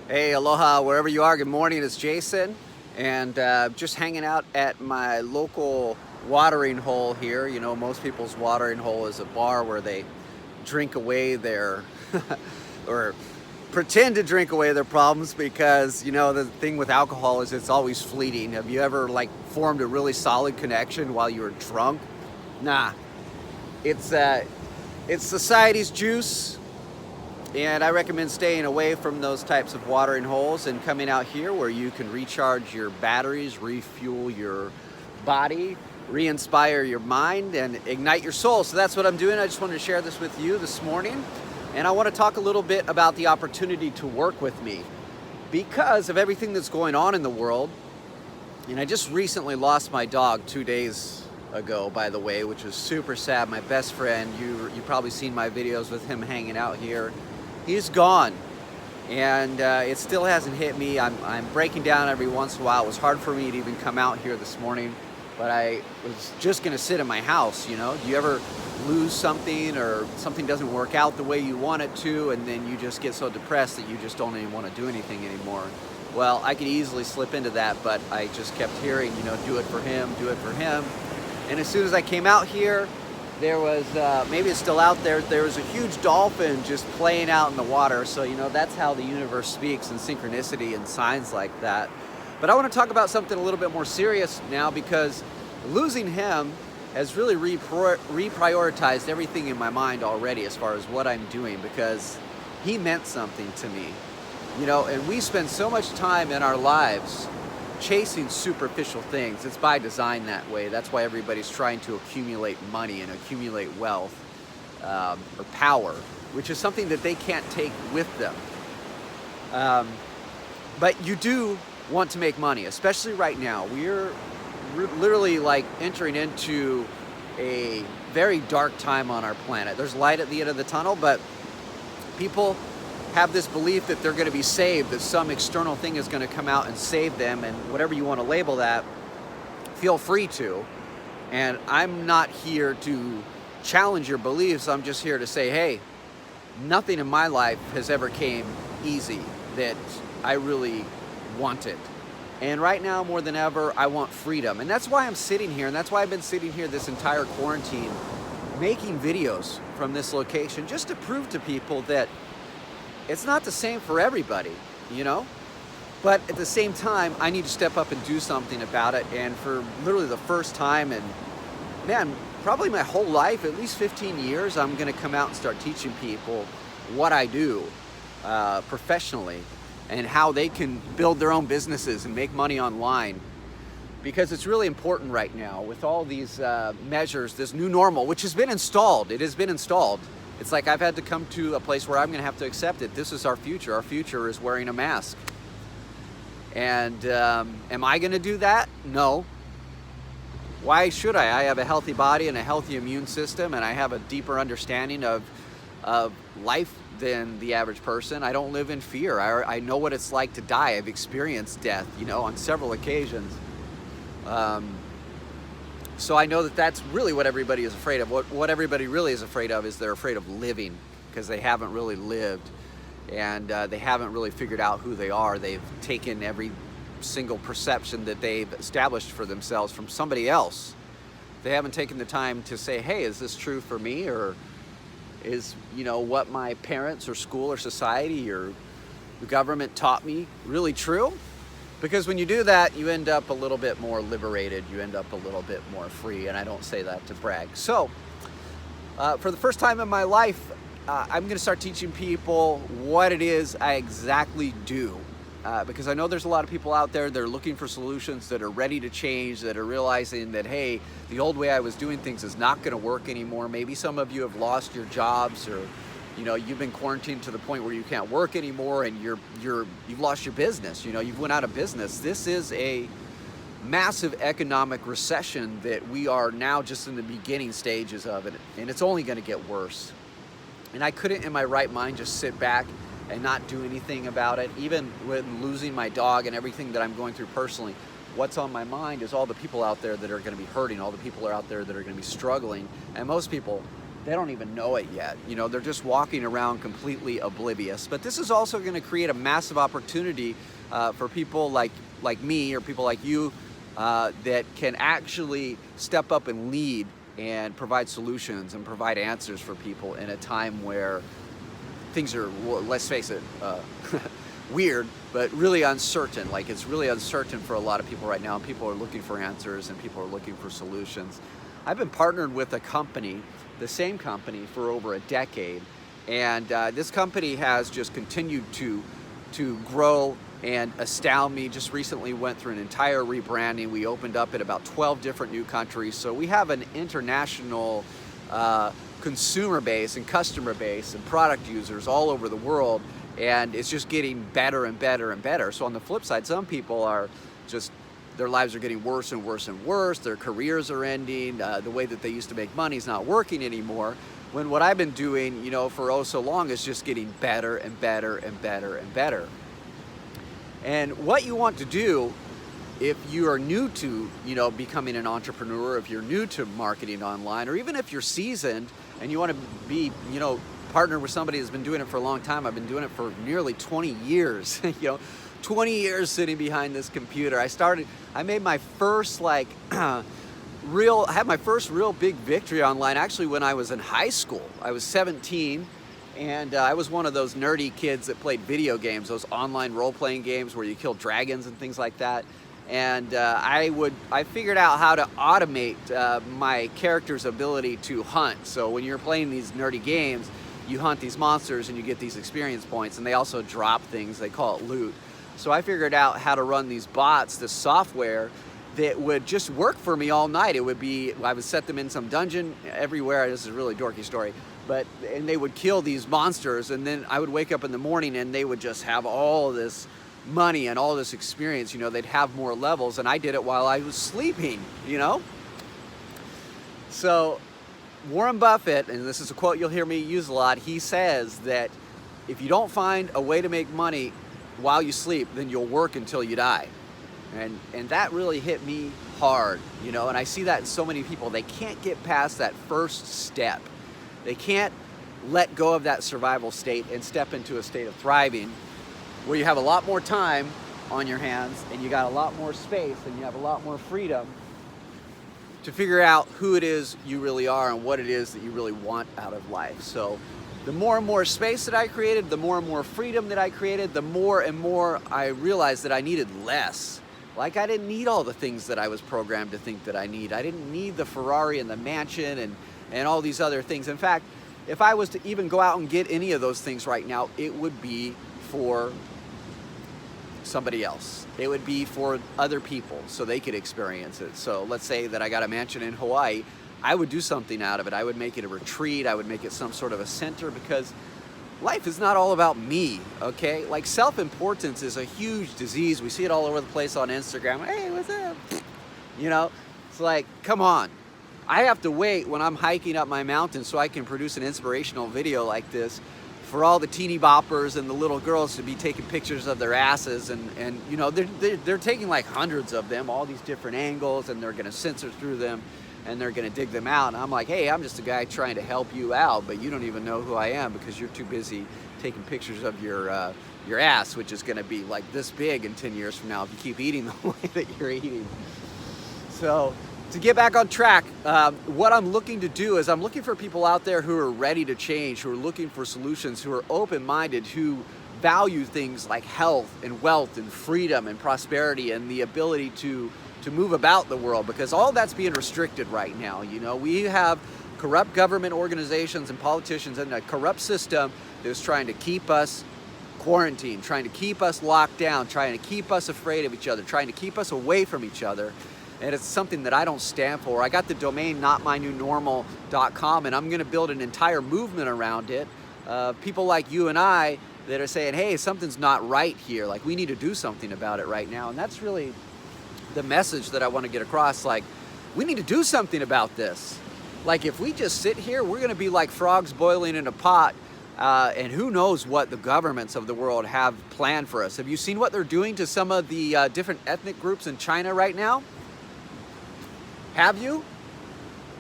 Hey, aloha, wherever you are. Good morning, it's Jason. And just hanging out at my local watering hole here. You know, most people's watering hole is a bar where they drink away their, or pretend to drink away their problems because, you know, the thing with alcohol is it's always fleeting. Have you ever, like, formed a really solid connection while you were drunk? Nah. It's society's juice. And I recommend staying away from those types of watering holes and coming out here where you can recharge your batteries, refuel your body, re-inspire your mind, and ignite your soul. So that's what I'm doing. I just wanted to share this with you this morning. And I want to talk a little bit about the opportunity to work with me because of everything that's going on in the world. And I just recently lost my dog 2 days ago, by the way, which was super sad. My best friend, you probably seen my videos with him hanging out here. He's gone, and it still hasn't hit me. I'm breaking down every once in a while. It was hard for me to even come out here this morning, but I was just gonna sit in my house. You know, do you ever lose something or something doesn't work out the way you want it to, and then you just get so depressed that you just don't even want to do anything anymore? Well, I could easily slip into that, but I just kept hearing, you know, do it for him, do it for him. And as soon as I came out here, there was, maybe it's still out there, there was a huge dolphin just playing out in the water. So, you know, that's how the universe speaks, and synchronicity and signs like that. But I want to talk about something a little bit more serious now, because losing him has really reprioritized everything in my mind already as far as what I'm doing, because he meant something to me. You know, and we spend so much time in our lives chasing superficial things. It's by design that way. That's why everybody's trying to accumulate money and accumulate wealth, or power, which is something that they can't take with them. But you do want to make money, especially right now. We're literally like entering into a very dark time on our planet. There's light at the end of the tunnel, but people have this belief that they're going to be saved, that some external thing is going to come out and save them, and whatever you want to label that, feel free to. And I'm not here to challenge your beliefs. I'm just here to say, hey, nothing in my life has ever came easy that I really wanted. And right now, more than ever, I want freedom. And that's why I'm sitting here, and that's why I've been sitting here this entire quarantine, making videos from this location, just to prove to people that it's not the same for everybody, you know? But at the same time, I need to step up and do something about it. And for literally the first time in, man, probably my whole life, at least 15 years, I'm gonna come out and start teaching people what I do professionally, and how they can build their own businesses and make money online. Because it's really important right now with all these measures, this new normal, which has been installed. It has been installed. It's like I've had to come to a place where I'm gonna have to accept it. This is our future. Our future is wearing a mask. And am I gonna do that? No. Why should I? I have a healthy body and a healthy immune system, and I have a deeper understanding of life than the average person. I don't live in fear. I know what it's like to die. I've experienced death, you know, on several occasions. So I know that that's really what everybody is afraid of. What everybody really is afraid of is they're afraid of living, because they haven't really lived, and they haven't really figured out who they are. They've taken every single perception that they've established for themselves from somebody else. They haven't taken the time to say, hey, is this true for me? Or is, you know, what my parents or school or society or the government taught me really true? Because when you do that, you end up a little bit more liberated, you end up a little bit more free, and I don't say that to brag. So, for the first time in my life, I'm gonna start teaching people what it is I exactly do. Because I know there's a lot of people out there that are looking for solutions, that are ready to change, that are realizing that, hey, the old way I was doing things is not gonna work anymore. Maybe some of you have lost your jobs, or you know, you've been quarantined to the point where you can't work anymore, and you've lost your business. You know, you've went out of business. This is a massive economic recession that we are now just in the beginning stages of it, and it's only going to get worse. And I couldn't, in my right mind, just sit back and not do anything about it. Even when losing my dog and everything that I'm going through personally, what's on my mind is all the people out there that are going to be hurting, all the people out there that are going to be struggling, and most people they don't even know it yet. You know, they're just walking around completely oblivious. But this is also going to create a massive opportunity for people like me or people like you that can actually step up and lead and provide solutions and provide answers for people in a time where things are, well, let's face it, weird, but really uncertain. Like, it's really uncertain for a lot of people right now, and people are looking for answers and people are looking for solutions. I've been partnered with a company, the same company, for over a decade, and this company has just continued to grow and astound me. Just recently went through an entire rebranding. We opened up in about 12 different new countries, so we have an international consumer base and customer base and product users all over the world, and it's just getting better and better and better. So on the flip side, some people are just, their lives are getting worse and worse and worse. Their careers are ending. The way that they used to make money is not working anymore. When what I've been doing, you know, for oh so long is just getting better and better and better and better. And what you want to do, if you are new to, you know, becoming an entrepreneur, if you're new to marketing online, or even if you're seasoned and you want to be, you know, partner with somebody who's been doing it for a long time. I've been doing it for nearly 20 years, you know, 20 years sitting behind this computer. I made my first I had my first real big victory online actually when I was in high school. I was 17, and I was one of those nerdy kids that played video games, those online role-playing games where you kill dragons and things like that. And I figured out how to automate my character's ability to hunt. So when you're playing these nerdy games, you hunt these monsters and you get these experience points, and they also drop things, they call it loot. So I figured out how to run these bots, this software that would just work for me all night. It would be, I would set them in some dungeon everywhere. This is a really dorky story, and they would kill these monsters, and then I would wake up in the morning and they would just have all this money and all this experience. You know, they'd have more levels, and I did it while I was sleeping, you know? So Warren Buffett, and this is a quote you'll hear me use a lot, he says that if you don't find a way to make money while you sleep, then you'll work until you die. And that really hit me hard, you know, and I see that in so many people. They can't get past that first step. They can't let go of that survival state and step into a state of thriving, where you have a lot more time on your hands and you got a lot more space and you have a lot more freedom to figure out who it is you really are and what it is that you really want out of life. So the more and more space that I created, the more and more freedom that I created, the more and more I realized that I needed less. Like, I didn't need all the things that I was programmed to think that I need. I didn't need the Ferrari and the mansion and all these other things. In fact, if I was to even go out and get any of those things right now, it would be for somebody else. It would be for other people so they could experience it. So let's say that I got a mansion in Hawaii. I would do something out of it. I would make it a retreat. I would make it some sort of a center, because life is not all about me, okay? Like, self-importance is a huge disease. We see it all over the place on Instagram. Hey, what's up? You know, it's like, come on. I have to wait when I'm hiking up my mountain so I can produce an inspirational video like this for all the teeny boppers and the little girls to be taking pictures of their asses, and you know, they're taking like hundreds of them, all these different angles, and they're gonna censor through them and they're gonna dig them out. And I'm like, hey, I'm just a guy trying to help you out, but you don't even know who I am because you're too busy taking pictures of your ass, which is gonna be like this big in 10 years from now if you keep eating the way that you're eating. So to get back on track, what I'm looking to do is I'm looking for people out there who are ready to change, who are looking for solutions, who are open-minded, who value things like health and wealth and freedom and prosperity and the ability to move about the world, because all that's being restricted right now. You know, we have corrupt government organizations and politicians and a corrupt system that is trying to keep us quarantined, trying to keep us locked down, trying to keep us afraid of each other, trying to keep us away from each other. And it's something that I don't stand for. I got the domain notmynewnormal.com, and I'm gonna build an entire movement around it. People like you and I that are saying, hey, something's not right here. Like, we need to do something about it right now. And that's really the message that I want to get across. Like, we need to do something about this. Like, if we just sit here, we're gonna be like frogs boiling in a pot, and who knows what the governments of the world have planned for us. Have you seen what they're doing to some of the different ethnic groups in China right now? Have you?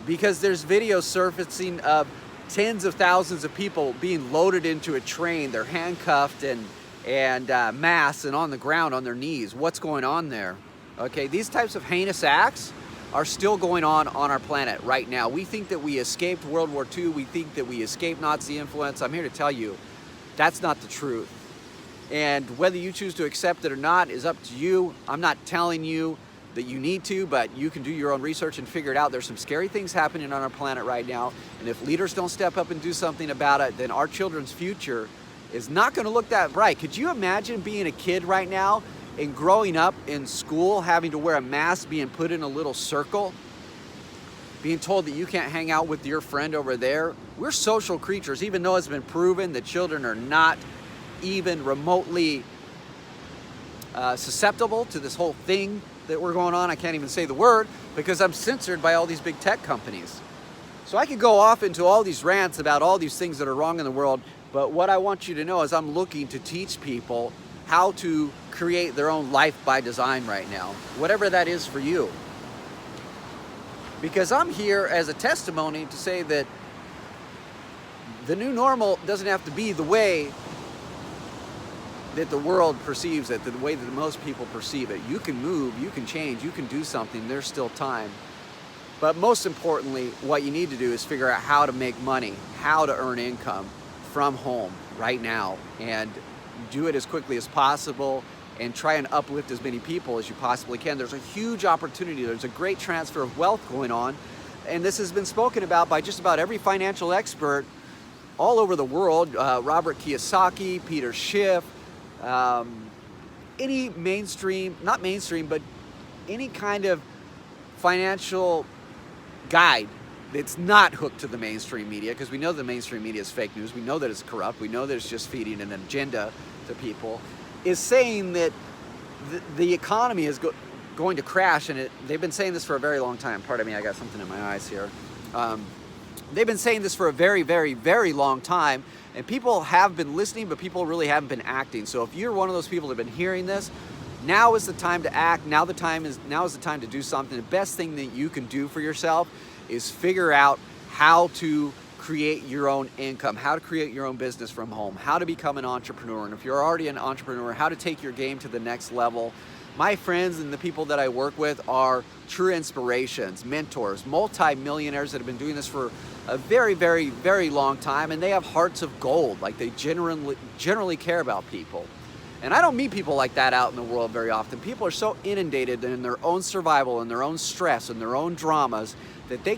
Because there's videos surfacing of tens of thousands of people being loaded into a train. They're handcuffed and masked and on the ground on their knees. What's going on there? Okay, these types of heinous acts are still going on our planet right now. We think that we escaped World War II. We think that we escaped Nazi influence. I'm here to tell you that's not the truth. And whether you choose to accept it or not is up to you. I'm not telling you that you need to, but you can do your own research and figure it out. There's some scary things happening on our planet right now, and if leaders don't step up and do something about it, then our children's future is not going to look that bright. Could you imagine being a kid right now and growing up in school, having to wear a mask, being put in a little circle, being told that you can't hang out with your friend over there? We're social creatures, even though it's been proven that children are not even remotely susceptible to this whole thing that we're going on. I can't even say the word because I'm censored by all these big tech companies. So I could go off into all these rants about all these things that are wrong in the world, but what I want you to know is I'm looking to teach people how to create their own life by design right now, whatever that is for you. Because I'm here as a testimony to say that the new normal doesn't have to be the way that the world perceives it, the way that most people perceive it. You can move, you can change, you can do something, there's still time. But most importantly, what you need to do is figure out how to make money, how to earn income from home right now, and do it as quickly as possible and try and uplift as many people as you possibly can. There's a huge opportunity, there's a great transfer of wealth going on, and this has been spoken about by just about every financial expert all over the world. Robert Kiyosaki, Peter Schiff, any mainstream, not mainstream, but any kind of financial guide that's not hooked to the mainstream media, because we know the mainstream media is fake news, we know that it's corrupt, we know that it's just feeding an agenda to people, is saying that the economy is going to crash, and they've been saying this for a very long time. Pardon me, I got something in my eyes here. They've been saying this for a very, very, very long time, and people have been listening, but people really haven't been acting. So if you're one of those people that have been hearing this, now is the time to act. Now is the time to do something. The best thing that you can do for yourself is figure out how to create your own income, how to create your own business from home, how to become an entrepreneur. And if you're already an entrepreneur, how to take your game to the next level. My friends and the people that I work with are true inspirations, mentors, multi-millionaires that have been doing this for a very, very, very long time, and they have hearts of gold. Like, they generally care about people. And I don't meet people like that out in the world very often. People are so inundated in their own survival and their own stress and their own dramas that they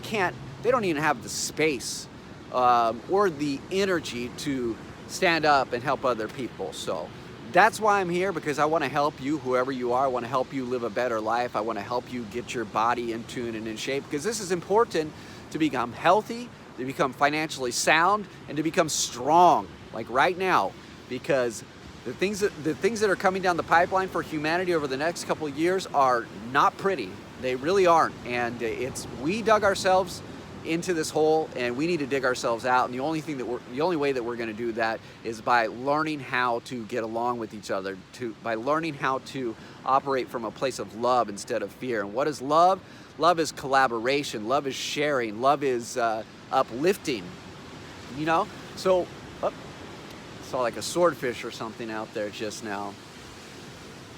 don't even have the space or the energy to stand up and help other people. So that's why I'm here, because I want to help you, whoever you are. I want to help you live a better life. I want to help you get your body in tune and in shape, because this is important to become healthy, to become financially sound, and to become strong, like right now, because the things that are coming down the pipeline for humanity over the next couple of years are not pretty. They really aren't. And we dug ourselves into this hole, and we need to dig ourselves out. And the only way that we're going to do that is by learning how to get along with each other, by learning how to operate from a place of love instead of fear. And what is love? Love is collaboration. Love is sharing. Love is uplifting. You know? So, saw like a swordfish or something out there just now.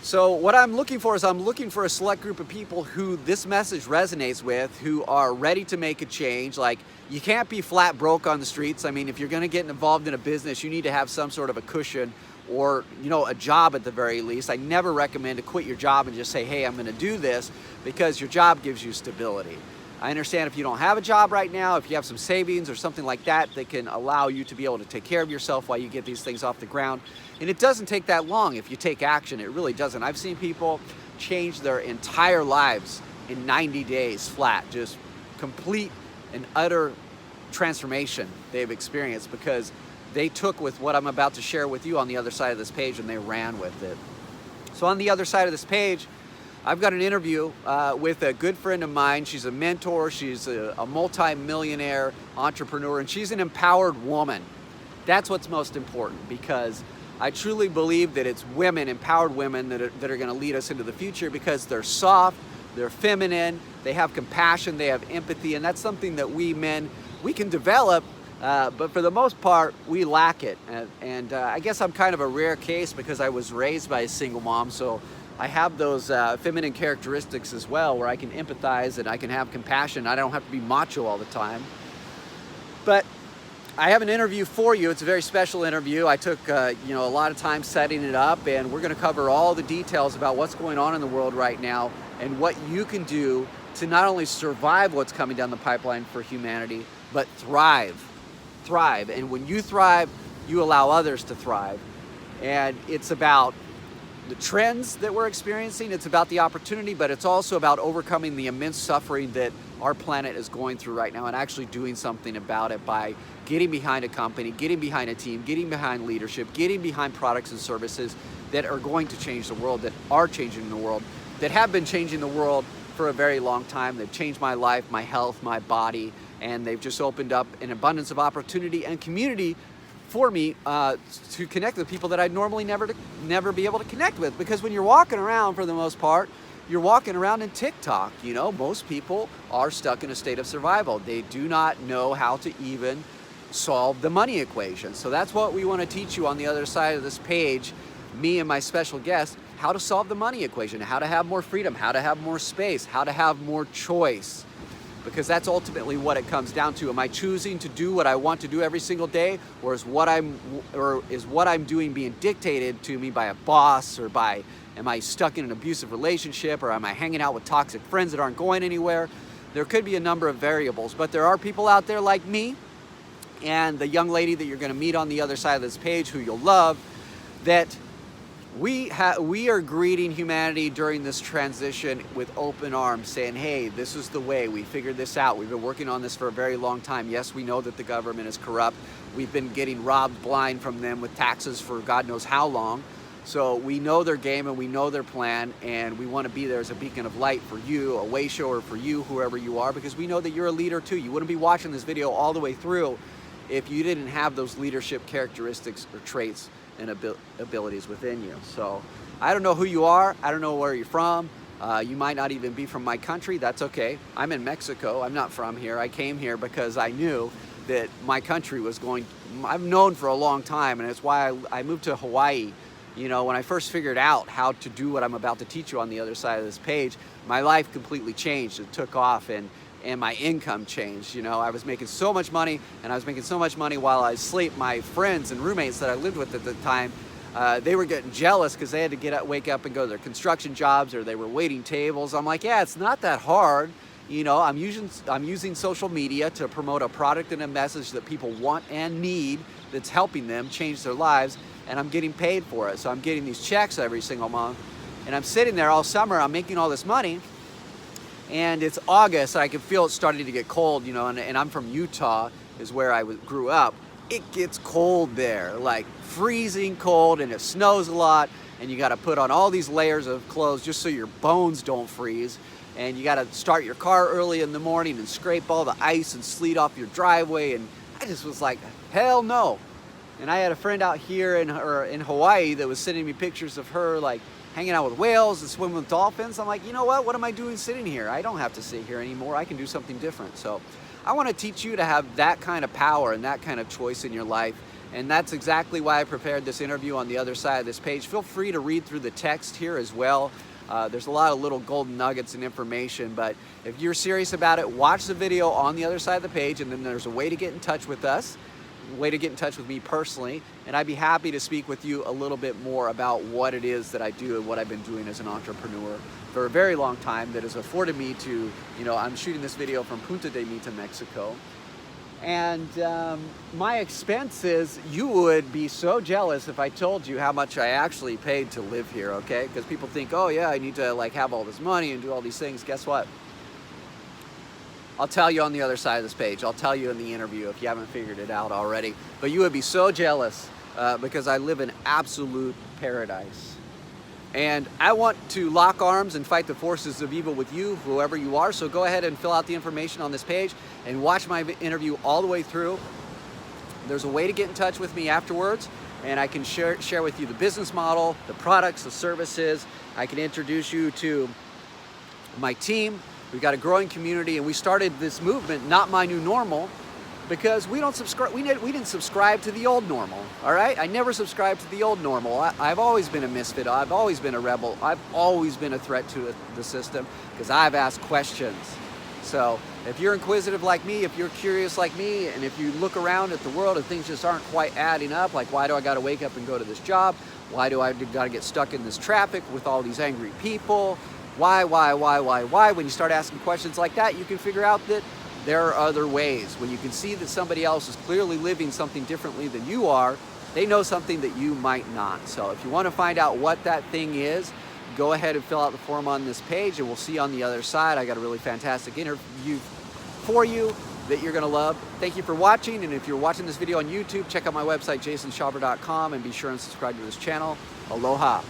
So what I'm looking for is I'm looking for a select group of people who this message resonates with, who are ready to make a change. Like, you can't be flat broke on the streets. I mean, if you're going to get involved in a business, you need to have some sort of a cushion, or, you know, a job at the very least. I never recommend to quit your job and just say, hey, I'm going to do this, because your job gives you stability. I understand if you don't have a job right now, if you have some savings or something like that that can allow you to be able to take care of yourself while you get these things off the ground. And it doesn't take that long if you take action. It really doesn't. I've seen people change their entire lives in 90 days flat, just complete and utter transformation they've experienced, because they took with what I'm about to share with you on the other side of this page and they ran with it. So on the other side of this page, I've got an interview with a good friend of mine. She's a mentor, she's a multi-millionaire entrepreneur, and she's an empowered woman. That's what's most important, because I truly believe that it's women, empowered women, that are going to lead us into the future, because they're soft, they're feminine, they have compassion, they have empathy, and that's something that we men, we can develop But for the most part, we lack it. And I guess I'm kind of a rare case because I was raised by a single mom, so I have those feminine characteristics as well, where I can empathize and I can have compassion. I don't have to be macho all the time. But I have an interview for you. It's a very special interview. I took a lot of time setting it up, and we're going to cover all the details about what's going on in the world right now and what you can do to not only survive what's coming down the pipeline for humanity, but thrive. And when you thrive, you allow others to thrive. And it's about the trends that we're experiencing, it's about the opportunity, but it's also about overcoming the immense suffering that our planet is going through right now and actually doing something about it by getting behind a company, getting behind a team, getting behind leadership, getting behind products and services that are going to change the world, that are changing the world, that have been changing the world for a very long time. They've changed my life, my health, my body, and they've just opened up an abundance of opportunity and community for me to connect with people that I'd normally never be able to connect with. Because when you're walking around, for the most part, you're walking around in TikTok. Most people are stuck in a state of survival. They do not know how to even solve the money equation. So that's what we want to teach you on the other side of this page, me and my special guest, how to solve the money equation, how to have more freedom, how to have more space, how to have more choice. Because that's ultimately what it comes down to. Am I choosing to do what I want to do every single day, or is what I'm doing being dictated to me by a boss, or am I stuck in an abusive relationship, or am I hanging out with toxic friends that aren't going anywhere? There could be a number of variables, but there are people out there like me and the young lady that you're going to meet on the other side of this page, who you'll love, that we are greeting humanity during this transition with open arms, saying, hey, this is the way. We figured this out. We've been working on this for a very long time. Yes, we know that the government is corrupt. We've been getting robbed blind from them with taxes for God knows how long. So we know their game and we know their plan, and we want to be there as a beacon of light for you, a way shower for you, whoever you are, because we know that you're a leader too. You wouldn't be watching this video all the way through if you didn't have those leadership characteristics or traits and abilities within you. So I don't know who you are. I don't know where you're from. You might not even be from my country. That's okay. I'm in Mexico. I'm not from here. I came here because I knew that my country was I've known for a long time, and it's why I moved to Hawaii. When I first figured out how to do what I'm about to teach you on the other side of this page, my life completely changed. It took off, and my income changed. I was making so much money, and I was making so much money while I was asleep. My friends and roommates that I lived with at the time, they were getting jealous because they had to wake up and go to their construction jobs, or they were waiting tables. I'm like, yeah, it's not that hard. I'm using social media to promote a product and a message that people want and need, that's helping them change their lives, and I'm getting paid for it. So I'm getting these checks every single month, and I'm sitting there all summer. I'm making all this money. And it's August, and I can feel it starting to get cold, and I'm from Utah, is where I grew up. It gets cold there, like freezing cold, and it snows a lot, and you got to put on all these layers of clothes just so your bones don't freeze. And you got to start your car early in the morning and scrape all the ice and sleet off your driveway. And I just was like, hell no. And I had a friend out here in Hawaii that was sending me pictures of her like hanging out with whales and swimming with dolphins. I'm like, you know what am I doing sitting here? I don't have to sit here anymore. I can do something different. So I want to teach you to have that kind of power and that kind of choice in your life. And that's exactly why I prepared this interview on the other side of this page. Feel free to read through the text here as well. There's a lot of little golden nuggets and information, but if you're serious about it, watch the video on the other side of the page, and then there's a way to get in touch with us, a way to get in touch with me personally, and I'd be happy to speak with you a little bit more about what it is that I do and what I've been doing as an entrepreneur for a very long time that has afforded me to, I'm shooting this video from Punta de Mita, Mexico. And my expenses, you would be so jealous if I told you how much I actually paid to live here, okay? Because people think, oh yeah, I need to like have all this money and do all these things. Guess what? I'll tell you on the other side of this page. I'll tell you in the interview if you haven't figured it out already. But you would be so jealous because I live in absolute paradise. And I want to lock arms and fight the forces of evil with you, whoever you are. So go ahead and fill out the information on this page and watch my interview all the way through. There's a way to get in touch with me afterwards, and I can share with you the business model, the products, the services. I can introduce you to my team. We've got a growing community, and we started this movement, Not My New Normal, because we don't subscribe. We didn't subscribe to the old normal. All right, I never subscribed to the old normal. I've always been a misfit. I've always been a rebel. I've always been a threat to the system because I've asked questions. So if you're inquisitive like me, if you're curious like me, and if you look around at the world and things just aren't quite adding up, like why do I got to wake up and go to this job? Why do I got to get stuck in this traffic with all these angry people? Why? When you start asking questions like that, you can figure out that there are other ways. When you can see that somebody else is clearly living something differently than you are, they know something that you might not. So if you want to find out what that thing is, go ahead and fill out the form on this page, and we'll see you on the other side. I got a really fantastic interview for you that you're going to love. Thank you for watching, and if you're watching this video on YouTube, check out my website, jasonschaber.com, and be sure and subscribe to this channel. Aloha.